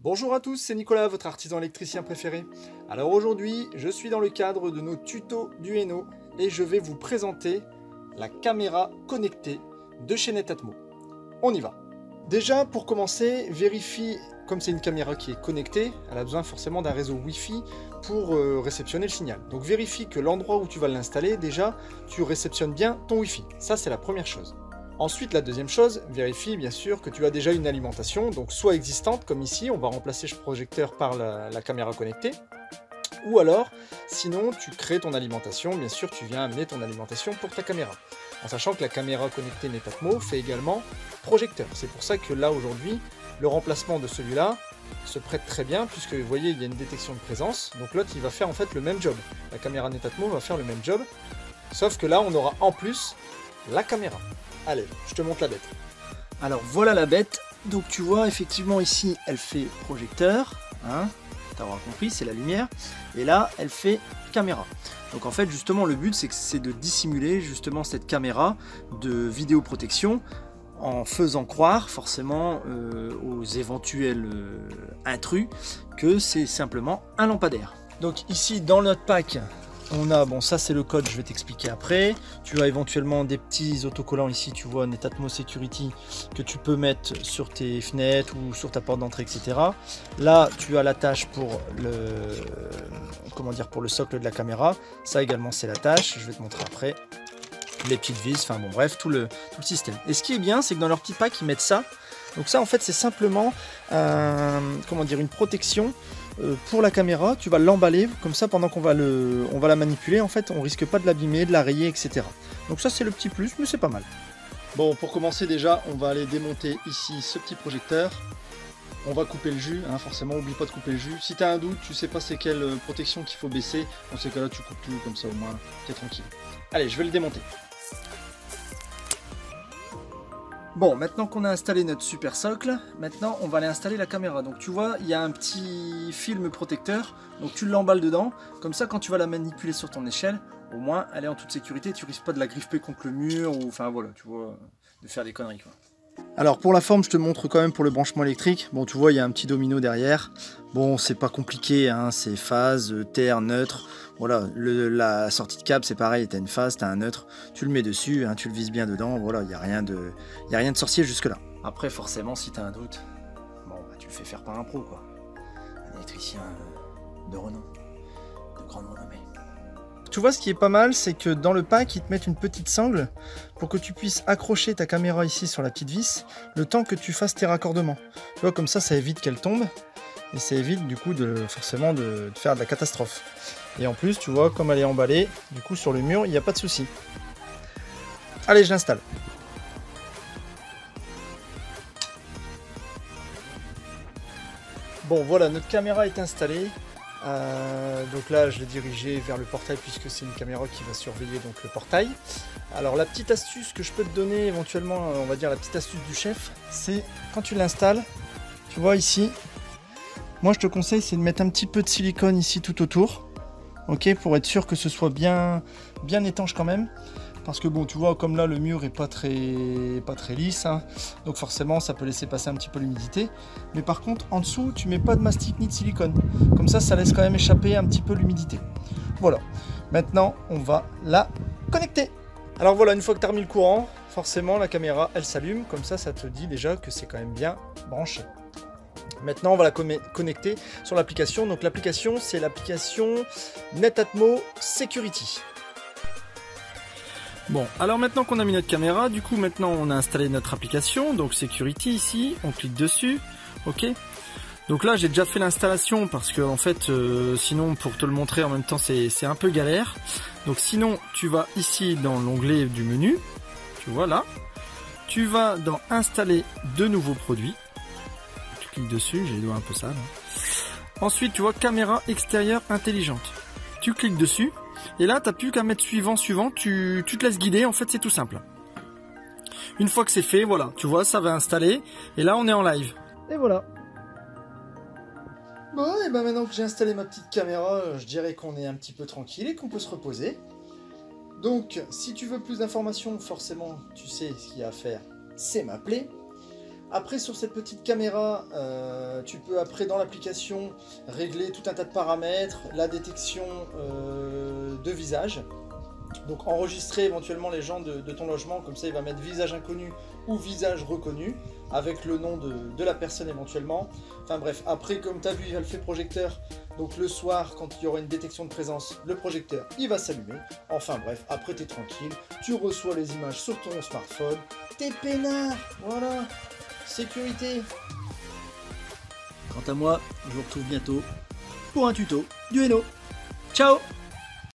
Bonjour à tous, c'est Nicolas, votre artisan électricien préféré. Alors aujourd'hui, je suis dans le cadre de nos tutos du Hainaut et je vais vous présenter la caméra connectée de chez Netatmo. On y va. Déjà, pour commencer, vérifie, comme c'est une caméra qui est connectée, elle a besoin forcément d'un réseau Wi-Fi pour réceptionner le signal. Donc vérifie que l'endroit où tu vas l'installer, déjà, tu réceptionnes bien ton Wi-Fi. Ça, c'est la première chose. Ensuite, la deuxième chose, vérifie bien sûr que tu as déjà une alimentation, donc soit existante, comme ici, on va remplacer ce projecteur par la caméra connectée, ou alors, sinon, tu crées ton alimentation, bien sûr, tu viens amener ton alimentation pour ta caméra. En sachant que la caméra connectée Netatmo fait également projecteur. C'est pour ça que là, aujourd'hui, le remplacement de celui-là se prête très bien, puisque vous voyez, il y a une détection de présence, donc l'autre, il va faire en fait le même job. La caméra Netatmo va faire le même job, sauf que là, on aura en plus la caméra. Allez, je te montre la bête. Alors voilà la bête. Donc tu vois effectivement ici elle fait projecteur, hein, t'auras compris, c'est la lumière. Et là elle fait caméra. Donc en fait justement le but c'est de dissimuler justement cette caméra de vidéoprotection en faisant croire forcément aux éventuels intrus que c'est simplement un lampadaire. Donc ici dans notre pack, on a, bon ça c'est le code, je vais t'expliquer après. Tu as éventuellement des petits autocollants ici, tu vois, Netatmo Security, que tu peux mettre sur tes fenêtres ou sur ta porte d'entrée, etc. Là, tu as l'attache pour pour le socle de la caméra. Ça également c'est l'attache, je vais te montrer après. Les petites vis, enfin bon bref, tout le système. Et ce qui est bien, c'est que dans leur petit pack, ils mettent ça. Donc ça en fait c'est simplement une protection pour la caméra. Tu vas l'emballer comme ça pendant qu'on va la manipuler. En fait on risque pas de l'abîmer, de la rayer, etc. Donc ça c'est le petit plus, mais c'est pas mal. Bon, pour commencer déjà on va aller démonter ici ce petit projecteur. On va couper le jus, hein, forcément oublie pas de couper le jus. Si tu as un doute, tu sais pas c'est quelle protection qu'il faut baisser, dans ces cas là tu coupes tout, comme ça au moins tu es tranquille. Allez, je vais le démonter. Bon, maintenant qu'on a installé notre super socle, maintenant on va aller installer la caméra. Donc tu vois, il y a un petit film protecteur, donc tu l'emballes dedans. Comme ça, quand tu vas la manipuler sur ton échelle, au moins elle est en toute sécurité. Tu risques pas de la griffer contre le mur ou enfin voilà, tu vois, de faire des conneries quoi. Alors pour la forme, je te montre quand même pour le branchement électrique. Bon, tu vois, il y a un petit domino derrière. Bon, c'est pas compliqué, hein, c'est phase, terre, neutre. Voilà, la sortie de câble, c'est pareil, tu as une phase, tu as un neutre. Tu le mets dessus, hein, tu le vises bien dedans. Voilà, il n'y a rien de sorcier jusque-là. Après, forcément, si tu as un doute, bon, bah, tu le fais faire par un pro, quoi. Un électricien de renom, de grande renommée. Tu vois, ce qui est pas mal, c'est que dans le pack, ils te mettent une petite sangle pour que tu puisses accrocher ta caméra ici sur la petite vis le temps que tu fasses tes raccordements. Tu vois, comme ça évite qu'elle tombe et ça évite du coup forcément de faire de la catastrophe. Et en plus, tu vois, comme elle est emballée, du coup sur le mur, il n'y a pas de souci. Allez, je l'installe. Bon, voilà, notre caméra est installée. Donc là je l'ai dirigé vers le portail puisque c'est une caméra qui va surveiller donc le portail. Alors la petite astuce que je peux te donner éventuellement, on va dire la petite astuce du chef, c'est quand tu l'installes, tu vois ici, moi je te conseille c'est de mettre un petit peu de silicone ici tout autour, ok, pour être sûr que ce soit bien étanche quand même. Parce que bon, tu vois, comme là, le mur est pas très lisse, hein, donc forcément, ça peut laisser passer un petit peu l'humidité. Mais par contre, en dessous, tu mets pas de mastic ni de silicone. Comme ça laisse quand même échapper un petit peu l'humidité. Voilà. Maintenant, on va la connecter. Alors voilà, une fois que tu as remis le courant, forcément, la caméra, elle s'allume. Comme ça te dit déjà que c'est quand même bien branché. Maintenant, on va la connecter sur l'application. Donc l'application, c'est l'application Netatmo Security. Bon, alors maintenant qu'on a mis notre caméra, du coup maintenant on a installé notre application, donc Security ici, on clique dessus, ok. Donc là j'ai déjà fait l'installation parce que en fait sinon pour te le montrer en même temps c'est un peu galère. Donc sinon tu vas ici dans l'onglet du menu, tu vois là, tu vas dans installer de nouveaux produits, tu cliques dessus, j'ai les doigts un peu sales. Ensuite tu vois caméra extérieure intelligente, tu cliques dessus. Et là, tu n'as plus qu'à mettre suivant, tu te laisses guider, en fait c'est tout simple. Une fois que c'est fait, voilà, tu vois, ça va installer, et là on est en live. Et voilà. Bon, et ben maintenant que j'ai installé ma petite caméra, je dirais qu'on est un petit peu tranquille et qu'on peut se reposer. Donc, si tu veux plus d'informations, forcément, tu sais ce qu'il y a à faire, c'est m'appeler. Après, sur cette petite caméra, tu peux après dans l'application régler tout un tas de paramètres, la détection de visage. Donc enregistrer éventuellement les gens de ton logement, comme ça il va mettre visage inconnu ou visage reconnu, avec le nom de la personne éventuellement. Enfin bref, après comme tu as vu, il va le faire projecteur, donc le soir quand il y aura une détection de présence, le projecteur il va s'allumer. Enfin bref, après tu es tranquille, tu reçois les images sur ton smartphone, t'es peinard, voilà, sécurité. Quant à moi, je vous retrouve bientôt pour un tuto du Hainaut. Ciao!